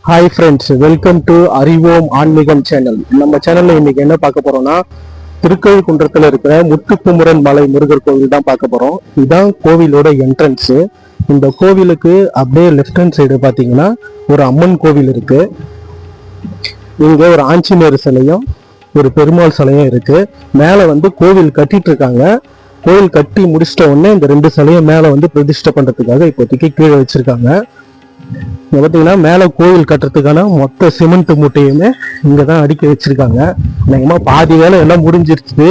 Hi friends, welcome to அறிவோம் ஆன்மீகம் channel. நம்ம சேனல்ல இன்னைக்கு என்ன பார்க்க போறோம்னா, திருக்கழுக்குன்றத்துல இருக்கிற முத்துக்குமரன் மலை முருகர் கோவில் தான் பார்க்க போறோம். இதுதான் கோவிலோட என்ட்ரன்ஸ். இந்த கோவிலுக்கு அப்படியே லெஃப்ட் ஹேண்ட் சைடு பார்த்தீங்கன்னா ஒரு அம்மன் கோவில் இருக்கு. இங்க ஒரு ஆஞ்சநேயர் சிலையும் ஒரு பெருமாள் சிலையும் இருக்கு. மேல கோவில் கட்டிட்டு இருக்காங்க. கோவில் கட்டி முடிச்சிட்ட உடனே இந்த ரெண்டு சிலையும் மேல பிரதிஷ்டை பண்றதுக்காக இப்போதைக்கு கீழே வச்சிருக்காங்க. இங்க பார்த்தீங்கன்னா மேலே கோவில் கட்டுறதுக்கான மொத்த சிமெண்ட் மூட்டையுமே இங்கே தான் அடுக்கி வச்சிருக்காங்க. அநேகமாக பாதி வேலை எல்லாம் முடிஞ்சிருச்சு,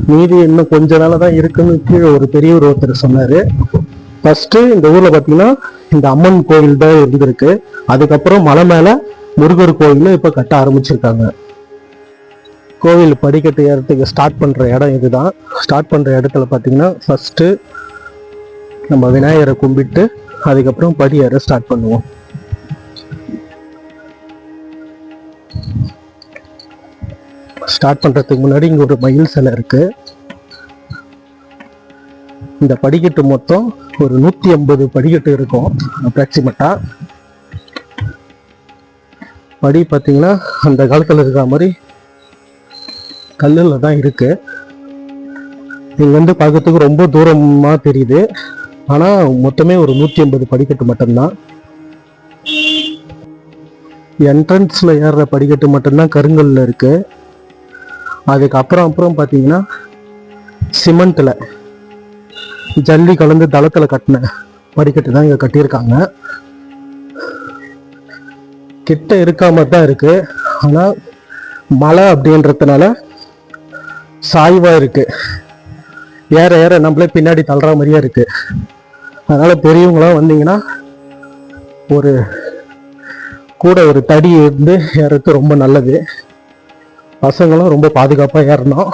மீதி இன்னும் கொஞ்ச நாள் தான் இருக்குன்னு கீழே ஒரு பெரியவர் ஒருத்தர் சொன்னார். ஃபர்ஸ்ட் இந்த ஊரில் பார்த்தீங்கன்னா இந்த அம்மன் கோவில் தான் இருந்திருக்கு. அதுக்கப்புறம் மலை மேலே முருகர் கோவில் இப்போ கட்ட ஆரம்பிச்சிருக்காங்க. கோவில் படிக்கட்டு ஏறத்துக்கு ஸ்டார்ட் பண்ணுற இடம் இதுதான். ஸ்டார்ட் பண்ணுற இடத்துல பார்த்தீங்கன்னா ஃபர்ஸ்ட் நம்ம விநாயகரை கும்பிட்டு அதுக்கப்புறம் படி ஏற ஸ்டார்ட் பண்ணுவோம். ஸ்டார்ட் பண்றதுக்கு முன்னாடி இங்க ஒரு மயில் சிலை இருக்கு. இந்த படிக்கட்டு மொத்தம் ஒரு 150 படிக்கட்டு இருக்கும் அப்ராக்சிமேட்டா. படி பார்த்தீங்கன்னா அந்த காலத்தில் இருக்கிற மாதிரி கல்லுல தான் இருக்கு. இங்க பார்க்கறதுக்கு ரொம்ப தூரமா தெரியுது, ஆனா மொத்தமே ஒரு 150 படிக்கட்டு மட்டும்தான். என்ட்ரன்ஸ்ல ஏறுற படிக்கட்டு மட்டும்தான் கருங்கல்ல இருக்கு. அதுக்கப்புறம் பார்த்தீங்கன்னா சிமெண்ட்ல ஜல்லி கலந்து தளத்துல கட்டின படிக்கட்டு தான் இங்க கட்டியிருக்காங்க. கிட்ட இருக்காம தான் இருக்கு, ஆனா மலை அப்படின்றதுனால சாய்வா இருக்கு. ஏற ஏற நம்மளே பின்னாடி தள்ளுற மாதிரியே இருக்கு. அதனால பெரியவங்களாம் வந்தீங்கன்னா ஒரு கூட ஒரு தடி இருந்து ஏறது ரொம்ப நல்லது. பசங்களும் ரொம்ப பாதுகாப்பாக ஏறணும்.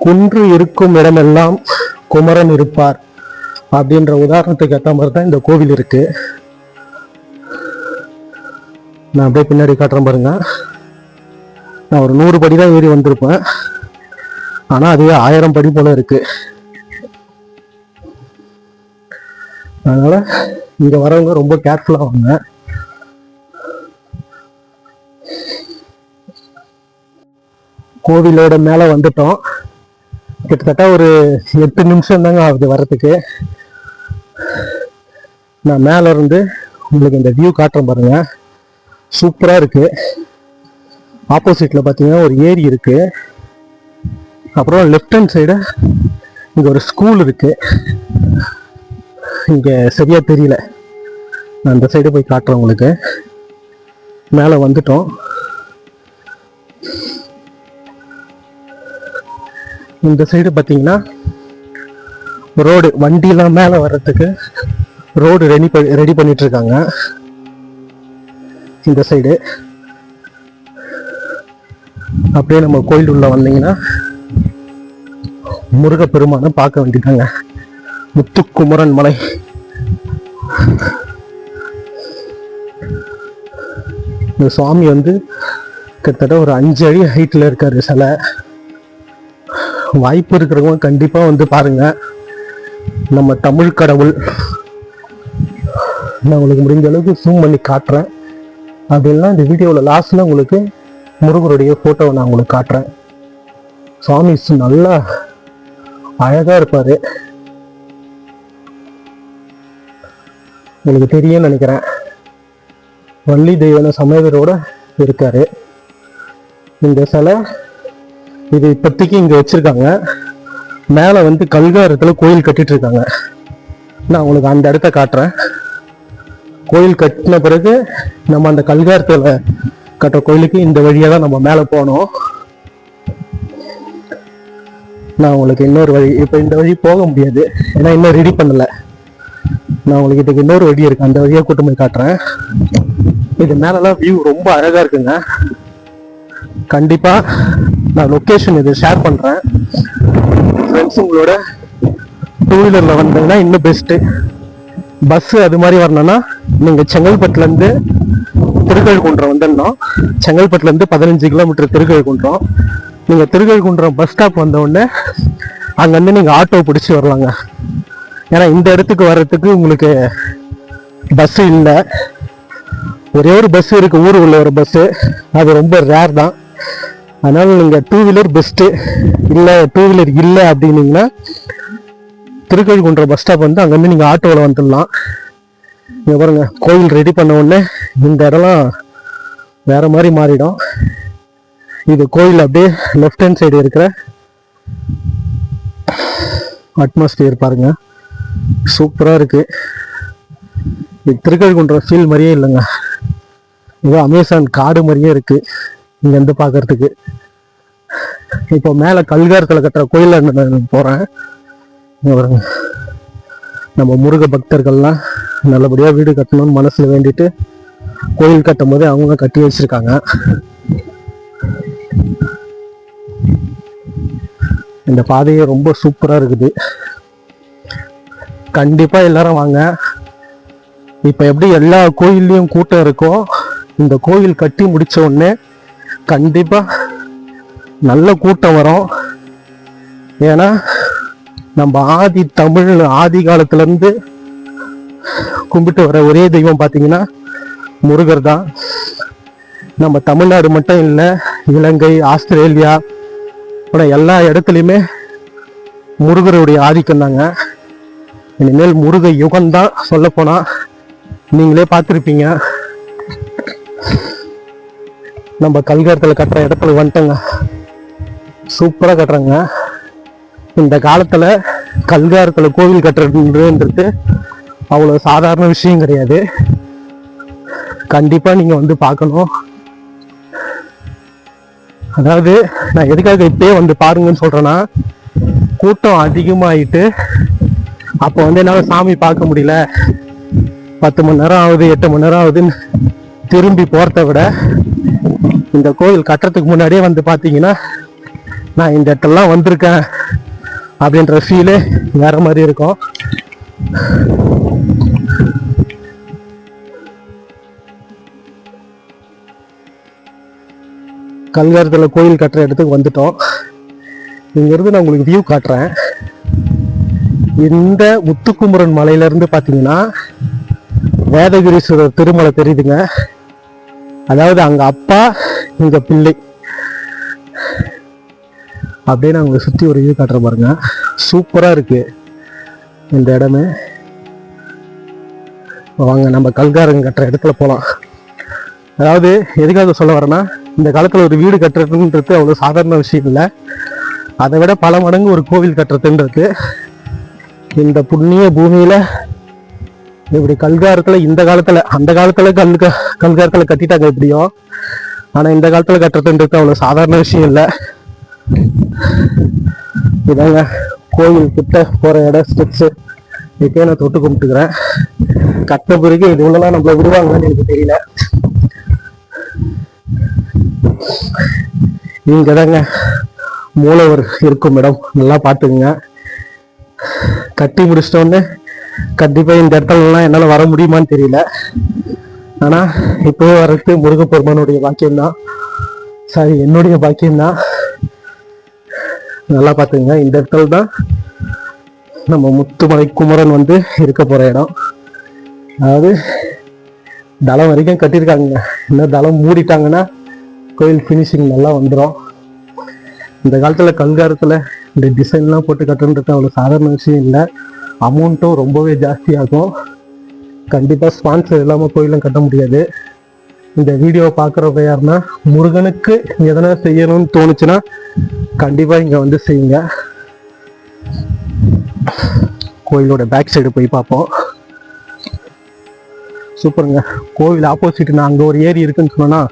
குன்று இருக்கும் இடமெல்லாம் குமரன் இருப்பார் அப்படின்ற உதாரணத்துக்கு ஏற்ற மாதிரி தான் இந்த கோவில் இருக்கு. நான் அப்படியே பின்னாடி காட்டுறேன் பாருங்க. நான் ஒரு 100 படி தான் ஏறி வந்திருப்பேன், ஆனால் அதுவே 1000 படி போல இருக்கு. அதனால இங்க வரவங்க ரொம்ப கேர்ஃபுல்லா வாங்க. கோவிலோட மேல வந்துட்டோம். கிட்டத்தட்ட ஒரு 8 நிமிஷம் தாங்க ஆகுது வர்றதுக்கு. நான் மேல இருந்து உங்களுக்கு இந்த வியூ காட்டுறேன் பாருங்க. சூப்பரா இருக்கு. ஆப்போசிட்ல பாத்தீங்கன்னா ஒரு ஏரி இருக்கு. அப்புறம் லெஃப்ட் ஹேண்ட் சைடு இங்க ஒரு ஸ்கூல் இருக்கு. இங்க சரியா தெரியல, நான் அந்த சைடு போய் காட்டுறேன் உங்களுக்கு. மேல வந்துட்டோம். இந்த சைடு பார்த்தீங்கன்னா ரோடு, வண்டியெல்லாம் மேலே வர்றதுக்கு ரோடு ரெடி பண்ணிட்டு இருக்காங்க. இந்த சைடு அப்படியே நம்ம கோயில் உள்ள வந்தீங்கன்னா முருகப்பெருமானை பார்க்க வேண்டியதாங்க. முத்துக்குமரன் மலை. இந்த சுவாமி கிட்டத்தட்ட ஒரு 5 அடி ஹைட்ல இருக்காரு சிலை. வாய்ப்பு இருக்கிறவங்க கண்டிப்பா பாருங்க. நம்ம தமிழ் கடவுள். நான் உங்களுக்கு முடிஞ்ச அளவுக்கு ஜூம் பண்ணி காட்டுறேன். அப்படின்னா இந்த வீடியோவில் லாஸ்ட்ல உங்களுக்கு முருகருடைய போட்டோவை நான் உங்களுக்கு காட்டுறேன். சுவாமி நல்லா அழகா இருப்பாரு. உங்களுக்கு தெரியும்னு நினைக்கிறேன். வள்ளி தெய்வன சமேதரோட இருக்காரு. இந்த சிலை இது இப்போதைக்கு இங்க வச்சிருக்காங்க. மேல கல்காரத்துல கோயில் கட்டிட்டு இருக்காங்க. நான் உங்களுக்கு அந்த இடத்த காட்டுறேன். கோயில் கட்டின பிறகு நம்ம அந்த கல்காரத்துல கட்டுற கோயிலுக்கு இந்த வழியா தான் நம்ம மேல போனோம். நான் உங்களுக்கு இன்னொரு வழி, இப்ப இந்த வழி போக முடியாது ஏன்னா இன்னும் ரெடி பண்ணல. நான் உங்களுக்கு இதுக்கு இன்னொரு வழி இருக்கு, அந்த வழியா கூட்டு போய் காட்டுறேன். இது மேலெல்லாம் வியூ ரொம்ப அழகா இருக்குங்க. கண்டிப்பா நான் லொக்கேஷன் இது ஷேர் பண்றேன். ஃப்ரெண்ட்ஸ் உங்களோட 2 வீலர்ல வந்தீங்கன்னா இன்னும் பெஸ்ட். பஸ் அது மாதிரி வரணும்னா நீங்க செங்கல்பட்டுல இருந்து திருக்கழுக்குன்றம் வந்துடணும். செங்கல்பட்டுல இருந்து 15 கிலோமீட்டர் திருக்கழுக்குன்றம். நீங்க திருக்கழுக்குன்றம் பஸ் ஸ்டாப் வந்த உடனே அங்க நீங்க ஆட்டோ பிடிச்சி வரலாங்க. ஏன்னா இந்த இடத்துக்கு வர்றதுக்கு உங்களுக்கு பஸ் இல்லை, ஒரே ஒரு பஸ் இருக்கு, ஊருக்குள்ள ஒரு பஸ், அது ரொம்ப ரேர் தான். அதனால நீங்க 2 வீலர் பெஸ்ட்டு, இல்லை 2 வீலர் இல்லை அப்படின்னீங்கன்னா திருக்கழிக்குன்றம் பஸ் ஸ்டாப் வந்து அங்கேருந்து நீங்கள் ஆட்டோவில் வந்துடலாம். இங்கே பாருங்க, கோயில் ரெடி பண்ண உடனே இந்த இடம்லாம் வேற மாதிரி மாறிடும். இது கோயில் அப்படியே லெஃப்ட் ஹேண்ட் சைடு இருக்கிற அட்மாஸ்பியர் பாருங்க, சூப்பராக இருக்கு. இது திருக்கழிக்குன்றம் ஃபீல் மாதிரியே இல்லைங்க, ஏதோ அமேசான் காடு மாதிரியே இருக்கு இங்கேருந்து பார்க்கறதுக்கு. இப்போ மேலே கல்காரத்தில் கட்டுற கோயிலில் நான் போகிறேன். இங்கே பாருங்க, நம்ம முருக பக்தர்கள்லாம் நல்லபடியாக வீடு கட்டணும்னு மனசில் வேண்டிட்டு கோயில் கட்டும் போதே அவங்க கட்டி வச்சிருக்காங்க. இந்த பாதையே ரொம்ப சூப்பராக இருக்குது. கண்டிப்பாக எல்லாரும் வாங்க. இப்போ எப்படி எல்லா கோயில்லையும் கூட்டம் இருக்கோ, இந்த கோயில் கட்டி முடிச்ச உடனே கண்டிப்பாக நல்ல கூட்டம் வரும். ஏன்னா நம்ம ஆதி தமிழ் ஆதி காலத்துலேருந்து கும்பிட்டு வர ஒரே தெய்வம் பார்த்தீங்கன்னா முருகர் தான். நம்ம தமிழ்நாடு மட்டும் இல்லை, இலங்கை, ஆஸ்திரேலியா எல்லா இடத்துலையுமே முருகருடைய ஆதிக்கம் தாங்க. இனிமேல் முருக யுகம்தான் சொல்ல போனா, நீங்களே பார்த்துருப்பீங்க. நம்ம கல்காரத்தில் கட்டுற இடத்துல வந்துட்டோங்க, சூப்பராக கட்டுறாங்க. இந்த காலத்தில் கல்காரத்தில் கோவில் கட்டுறதுன்றது அவ்வளோ சாதாரண விஷயம் கிடையாது. கண்டிப்பாக நீங்கள் வந்து பார்க்கணும். அதாவது நான் எதுக்காக இப்பயே வந்து பாருங்கன்னு சொல்கிறேன்னா, கூட்டம் அதிகமாகிட்டு அப்போ வந்து என்னால் சாமி பார்க்க முடியல, 10 மணி நேரம் ஆகுது 8 மணி நேரம் ஆகுதுன்னு திரும்பி போகிறத விட இந்த கோயில் கட்டுறதுக்கு முன்னாடியே வந்து பார்த்தீங்கன்னா நான் இந்த இடத்துலலாம் வந்திருக்கேன் அப்படின்ற ஃபீலு வேற மாதிரி இருக்கும். கல்காரத்தில் கோயில் கட்டுற இடத்துக்கு வந்துட்டோம். இங்கிருந்து நான் உங்களுக்கு வியூ காட்டுறேன். இந்த முத்துக்குமரன் மலையிலேருந்து பார்த்தீங்கன்னா வேதகிரீஸ்வரர் திருமலை தெரியுதுங்க. அதாவது அங்கே அப்பா இங்கே பிள்ளை, அப்படியே நான் உங்களை சுற்றி ஒரு வியூ காட்டுற பாருங்க, சூப்பராக இருக்கு இந்த இடமே. வாங்க நம்ம கல்காரங்க கட்டுற இடத்துல போகலாம். அதாவது எதுக்காக சொல்ல வரேன்னா, இந்த காலத்தில் ஒரு வீடு கட்டுறதுன்றது அவ்வளோ சாதாரண விஷயம் இல்லை. அதை விட பல மடங்கு ஒரு கோவில் கட்டுறதுன்றது இந்த புண்ணிய பூமியில் இப்படி கல்காரத்தில் இந்த காலத்தில், அந்த காலத்தில் கல்காரத்தில் கட்டிட்டாங்க எப்படியோ, ஆனால் இந்த காலத்தில் கட்டுறதுன்றது அவ்வளோ சாதாரண விஷயம் இல்லை. இதாங்க கோவில் கிட்ட போகிற இடம், ஸ்டெப்ஸு. இப்பயே நான் தொட்டு கும்பிட்டுக்கிறேன். கட்ட பிறகு இது உள்ளலாம் நம்மள விடுவாங்கன்னு எனக்கு தெரியல. இங்க தாங்க மூலவர் இருக்கும் இடம், நல்லா பார்த்துக்குங்க. கட்டி முடிச்சிட்டோன்னு கண்டிப்பாக இந்த இடத்துலலாம் என்னால் வர முடியுமான்னு தெரியல. ஆனால் இப்போ வர்றது முருகப்பெருமானுடைய பாக்கியம்தான், சாரி என்னுடைய பாக்கியம்தான். நல்லா பார்த்துங்க, இந்த இடத்துல தான் நம்ம முத்துமலை குமரன் வந்து இருக்க போகிற இடம். அதாவது தளம் வரைக்கும் கட்டியிருக்காங்க, இன்னும் தளம் மூடிட்டாங்கன்னா கோயில் ஃபினிஷிங் நல்லா வந்துடும். இந்த காலத்தில் கல்காரத்தில் இந்த டிசைன்லாம் போட்டு கட்டுன்றது அவ்வளோ சாதாரண விஷயம் இல்லை. அமௌண்ட்டும் ரொம்பவே ஜாஸ்தியாகும். கண்டிப்பாக ஸ்பான்சர் இல்லாமல் கோயிலும் கட்ட முடியாது. இந்த வீடியோவை பார்க்குறவங்க யாருன்னா முருகனுக்கு எதனா செய்யணும்னு தோணுச்சுன்னா கண்டிப்பாக இங்கே வந்து செய்யுங்க. கோயிலோட பேக் சைடு போய் பார்ப்போம். சூப்பருங்க, கோவில் ஆப்போசிட் நான் அங்கே ஒரு ஏரி இருக்குன்னு சொன்னோன்னா,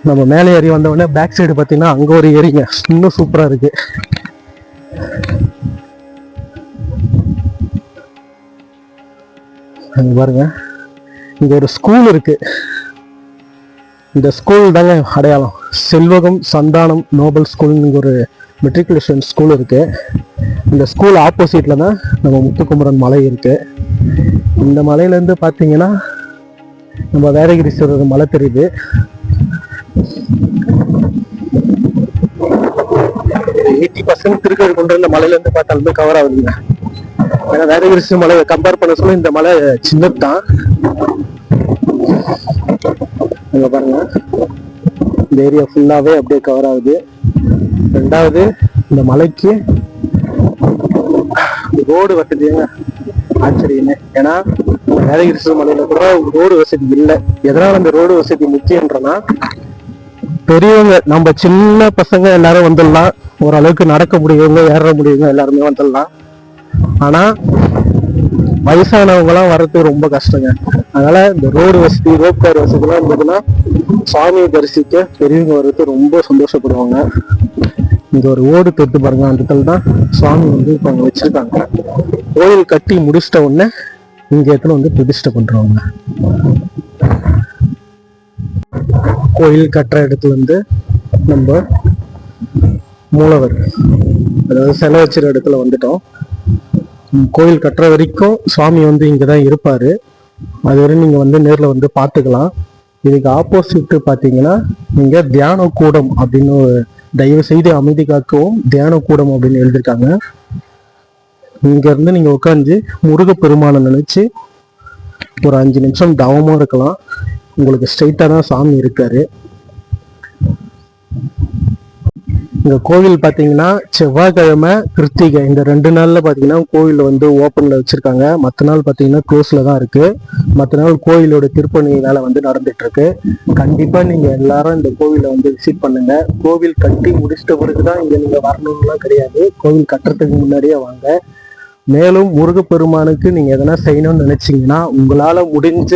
நம்ம மேலே ஏறி வந்தோடனே பேக் சைடு பார்த்தீங்கன்னா அங்கே ஒரு ஏரிங்க, இன்னும் சூப்பராக இருக்கு. அங்கே பாருங்க, இங்கே ஒரு ஸ்கூல் இருக்கு. இந்த ஸ்கூல் தாங்க அடையாளம், செல்வகம் சந்தானம் நோபல் ஸ்கூல்னு ஒரு மெட்ரிகுலேஷன் ஸ்கூல் இருக்கு. இந்த ஸ்கூல் ஆப்போசிட்ல தான் நம்ம முத்துக்குமரன் மலை இருக்கு. இந்த மலையிலேருந்து பார்த்தீங்கன்னா நம்ம வேதகிரீஸ்வரர் மலை தெரியுது. 80% திருக்கழிக்குன்றம் இந்த மலையிலேருந்து பார்த்தாலுமே கவர் ஆகுதுங்க. ஏன்னா வேதகிரி மலையை கம்பேர் பண்ண சொல்ல இந்த மலை சின்னதுதான். அங்க பாருங்க, இந்த ஏரியா ஃபுல்லாவே அப்படியே கவர் ஆகுது. ரெண்டாவது, இந்த மலைக்கு ரோடு வசதிங்க ஆச்சரியமே. ஏன்னா வேதகிரி மலையில கூட ரோடு வசதி இல்லை. எதனால அந்த ரோடு வசதி முக்கியன்றனா, பெரியவங்க நம்ம சின்ன பசங்க எல்லாரும் வந்துடலாம், ஓரளவுக்கு நடக்க முடியவங்க ஏற முடியுங்க எல்லாருமே வந்துடலாம். ஆனா வயசானவங்க எல்லாம் வர்றதுக்கு ரொம்ப கஷ்டங்க. அதனால இந்த ரோடு வசதி, ரோப் கார் வசதி எல்லாம் இருந்ததுன்னா சுவாமியை தரிசிக்க பெரியவங்க வர்றது ரொம்ப சந்தோஷப்படுவாங்க. இங்க ஒரு ஓடு தொட்டு பாருங்க, அந்த இடத்துல தான் சுவாமி வந்து இப்ப அங்க வச்சிருக்காங்க. கோயில் கட்டி முடிச்சிட்ட உடனே இங்க இடத்துல வந்து பிரதிஷ்டை பண்றவங்க. கோயில் கட்டுற இடத்துல இருந்து நம்ம மூலவர், அதாவது செலை வச்சிற இடத்துல வந்துட்டோம். கோயில் கட்டுற வரைக்கும் சுவாமி வந்து இங்கதான் இருப்பாரு. அது வரை நீங்க வந்து நேர்ல வந்து பாத்துக்கலாம். இதுக்கு ஆப்போசிட் பாத்தீங்கன்னா நீங்க தியான கூடம் அப்படின்னு, தயவு செய்து அமைதி காக்கவும் தியான கூடம் அப்படின்னு எழுதியிருக்காங்க. இங்க இருந்து நீங்க உட்காந்து முருகப்பெருமானை நினைச்சு ஒரு 5 நிமிஷம் தவமா இருக்கலாம். உங்களுக்கு ஸ்ட்ரைட்டா தான் சாமி இருக்காரு. இந்த கோவில் பாத்தீங்கன்னா செவ்வாய்க்கிழமை, கிருத்திகை இந்த 2 நாள்ல பாத்தீங்கன்னா கோவில் வந்து ஓப்பன்ல வச்சிருக்காங்க. மற்ற நாள் பாத்தீங்கன்னா க்ளோஸ்ல தான் இருக்கு. மற்ற நாள் கோயிலோட திருப்பணி வேலை வந்து நடந்துட்டு இருக்கு. கண்டிப்பா நீங்க எல்லாரும் இந்த கோவிலை வந்து விசிட் பண்ணுங்க. கோவில் கட்டி முடிச்சிட்ட பிறகுதான் இங்க நீங்க வரணும்லாம் கிடையாது. கோவில் கட்டுறதுக்கு முன்னாடியே வாங்க. மேலும் முருகப்பெருமானுக்கு நீங்க எதனா செய்யணும்னு நினைச்சீங்கன்னா உங்களால முடிஞ்ச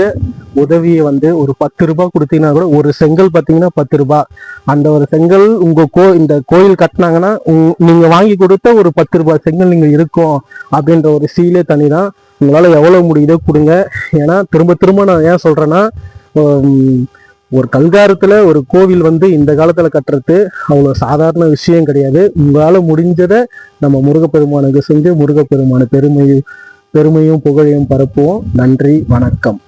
உதவியை வந்து ஒரு 10 ரூபாய் கொடுத்தீங்கன்னா கூட, ஒரு செங்கல் பார்த்தீங்கன்னா 10 ரூபாய், அந்த ஒரு செங்கல் உங்க இந்த கோயில் கட்டினாங்கன்னா நீங்க வாங்கி கொடுத்த ஒரு 10 ரூபாய் செங்கல் நீங்க இருக்கும் அப்படின்ற ஒரு சீலே தனிதான். உங்களால எவ்வளவு முடியுதோ கொடுங்க. ஏன்னா திரும்ப திரும்ப நான் ஏன் சொல்றேன்னா, ஒரு கல்காரத்துல ஒரு கோவில் வந்து இந்த காலத்துல கட்டுறது அவ்வளவு சாதாரண விஷயம் கிடையாது. உங்களால முடிஞ்சதை நம்ம முருகப்பெருமானுக்கு செஞ்சு முருகப்பெருமான பெருமையும் புகழையும் பரப்புவோம். நன்றி, வணக்கம்.